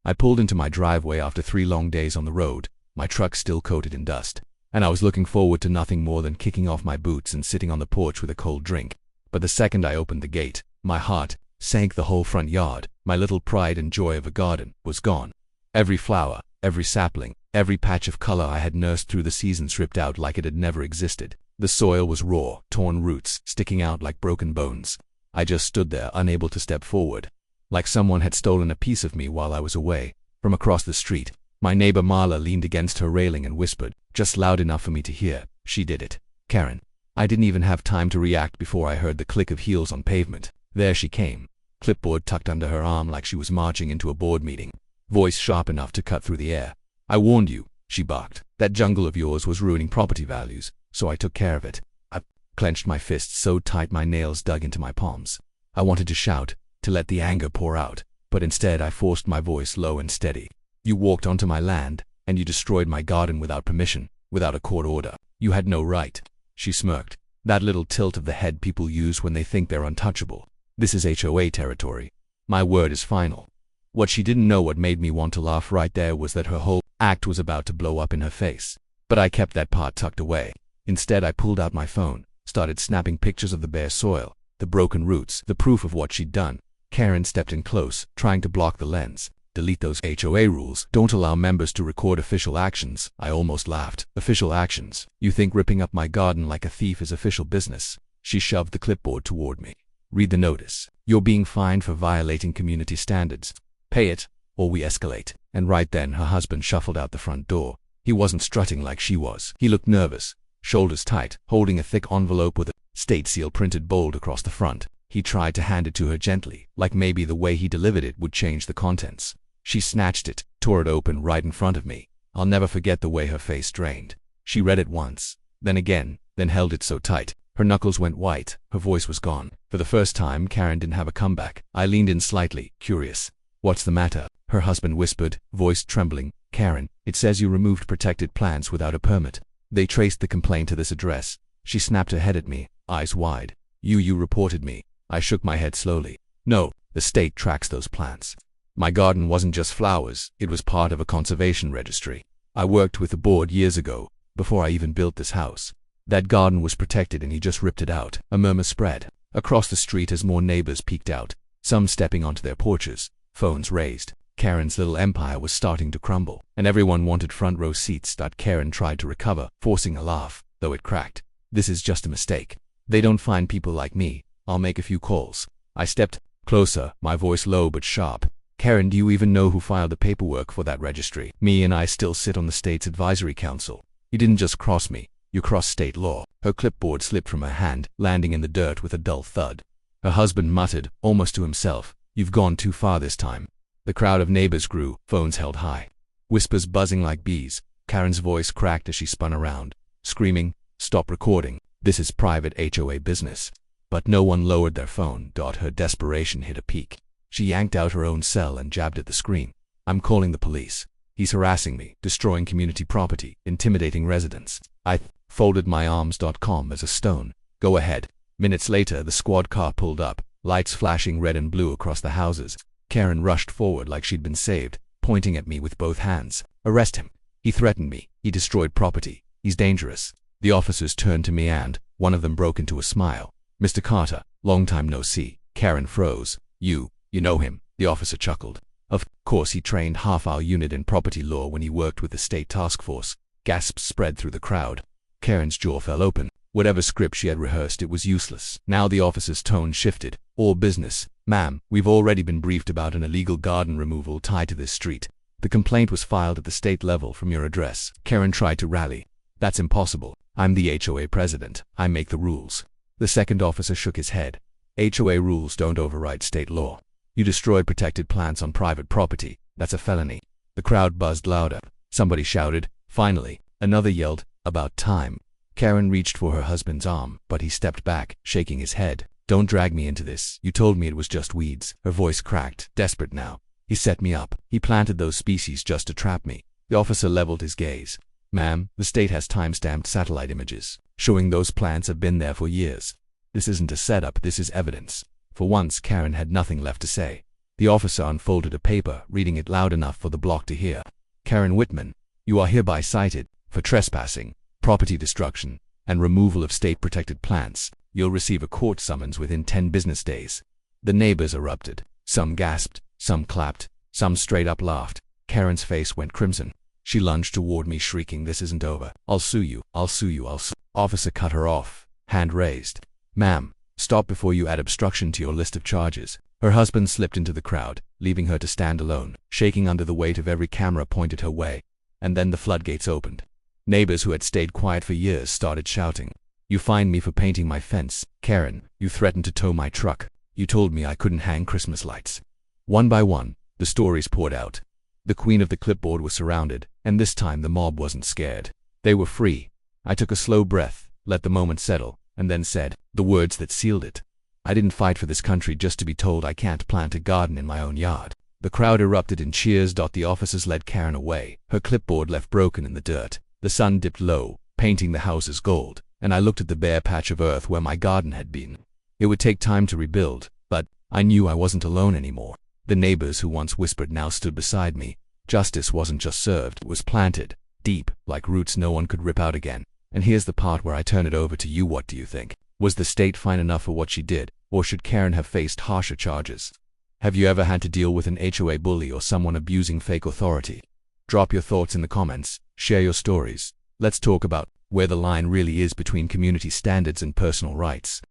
I pulled into my driveway after 3 long days on the road, my truck still coated in dust, and I was looking forward to nothing more than kicking off my boots and sitting on the porch with a cold drink. But the second I opened the gate, my heart sank. The whole front yard, my little pride and joy of a garden, was gone. Every flower, every sapling, every patch of color I had nursed through the seasons ripped out like it had never existed. The soil was raw, torn roots sticking out like broken bones. I just stood there, unable to step forward, like someone had stolen a piece of me while I was away. From across the street, my neighbor Marla leaned against her railing and whispered, just loud enough for me to hear, "She did it. Karen." I didn't even have time to react before I heard the click of heels on pavement. There she came, clipboard tucked under her arm like she was marching into a board meeting, voice sharp enough to cut through the air. "I warned you," she barked. "That jungle of yours was ruining property values, so I took care of it." I clenched my fists so tight my nails dug into my palms. I wanted to shout, to let the anger pour out, but instead I forced my voice low and steady. "You walked onto my land, and you destroyed my garden without permission, without a court order. You had no right." She smirked, that little tilt of the head people use when they think they're untouchable. "This is HOA territory. My word is final." What she didn't know, what made me want to laugh right there, was that her whole act was about to blow up in her face. But I kept that part tucked away. Instead, I pulled out my phone, started snapping pictures of the bare soil, the broken roots, the proof of what she'd done. Karen stepped in close, trying to block the lens. "Delete those HOA rules. Don't allow members to record official actions." I almost laughed. "Official actions? You think ripping up my garden like a thief is official business?" She shoved the clipboard toward me. "Read the notice. You're being fined for violating community standards. Pay it, or we escalate." And right then her husband shuffled out the front door. He wasn't strutting like she was. He looked nervous, shoulders tight, holding a thick envelope with a state seal printed bold across the front. He tried to hand it to her gently, like maybe the way he delivered it would change the contents. She snatched it, tore it open right in front of me. I'll never forget the way her face drained. She read it once, then again, then held it so tight. Her knuckles went white, her voice was gone. For the first time, Karen didn't have a comeback. I leaned in slightly, curious. "What's the matter?" her husband whispered, voice trembling. "Karen, it says you removed protected plants without a permit. They traced the complaint to this address." She snapped her head at me, eyes wide. You reported me." I shook my head slowly. "No, the state tracks those plants. My garden wasn't just flowers, it was part of a conservation registry. I worked with the board years ago, before I even built this house. That garden was protected and he just ripped it out." A murmur spread across the street as more neighbors peeked out, some stepping onto their porches, phones raised. Karen's little empire was starting to crumble, and everyone wanted front row seats. Karen tried to recover, forcing a laugh, though it cracked. "This is just a mistake. They don't find people like me. I'll make a few calls." I stepped closer, my voice low but sharp. "Karen, do you even know who filed the paperwork for that registry? Me and I still sit on the state's advisory council. You didn't just cross me, you crossed state law." Her clipboard slipped from her hand, landing in the dirt with a dull thud. Her husband muttered, almost to himself, "You've gone too far this time." The crowd of neighbors grew, phones held high, whispers buzzing like bees. Karen's voice cracked as she spun around, screaming, "Stop recording. This is private HOA business." But no one lowered their phone. Her desperation hit a peak. She yanked out her own cell and jabbed at the screen. "I'm calling the police. He's harassing me, destroying community property, intimidating residents." I folded my arms. Calm as a stone. "Go ahead." Minutes later, the squad car pulled up, lights flashing red and blue across the houses. Karen rushed forward like she'd been saved, pointing at me with both hands. "Arrest him. He threatened me. He destroyed property. He's dangerous." The officers turned to me and one of them broke into a smile. "Mr. Carter, long time no see." Karen froze. You know him?" The officer chuckled. "Of course, he trained half our unit in property law when he worked with the state task force." Gasps spread through the crowd. Karen's jaw fell open. Whatever script she had rehearsed, it was useless. Now the officer's tone shifted. "All business. Ma'am, we've already been briefed about an illegal garden removal tied to this street. The complaint was filed at the state level from your address." Karen tried to rally. "That's impossible. I'm the HOA president. I make the rules." The second officer shook his head. "HOA rules don't override state law. You destroyed protected plants on private property. That's a felony." The crowd buzzed louder. Somebody shouted, "Finally." Another yelled, "About time." Karen reached for her husband's arm, but he stepped back, shaking his head. "Don't drag me into this. You told me it was just weeds." Her voice cracked, desperate now. "He set me up. He planted those species just to trap me." The officer leveled his gaze. "Ma'am, the state has time-stamped satellite images, showing those plants have been there for years. This isn't a setup, this is evidence." For once, Karen had nothing left to say. The officer unfolded a paper, reading it loud enough for the block to hear. Karen Whitman, you are hereby cited for trespassing, property destruction, and removal of state-protected plants. You'll receive a court summons within 10 business days. The neighbors erupted. Some gasped, some clapped, some straight up laughed. Karen's face went crimson. She lunged toward me, shrieking, "This isn't over. I'll sue you, I'll sue you, I'll sue." Officer cut her off, hand raised. "Ma'am, stop before you add obstruction to your list of charges." Her husband slipped into the crowd, leaving her to stand alone, shaking under the weight of every camera pointed her way. And then the floodgates opened. Neighbors who had stayed quiet for years started shouting. "You fined me for painting my fence. Karen, you threatened to tow my truck. You told me I couldn't hang Christmas lights." One by one, the stories poured out. The queen of the clipboard was surrounded, and this time the mob wasn't scared. They were free. I took a slow breath, let the moment settle, and then said the words that sealed it. I didn't fight for this country just to be told I can't plant a garden in my own yard. The crowd erupted in cheers. The officers led Karen away, her clipboard left broken in the dirt. The sun dipped low, painting the houses gold, and I looked at the bare patch of earth where my garden had been. It would take time to rebuild, but I knew I wasn't alone anymore. The neighbors who once whispered now stood beside me. Justice wasn't just served, it was planted, deep, like roots no one could rip out again. And here's the part where I turn it over to you. What do you think? Was the state fine enough for what she did, or should Karen have faced harsher charges? Have you ever had to deal with an HOA bully or someone abusing fake authority? Drop your thoughts in the comments, share your stories. Let's talk about where the line really is between community standards and personal rights.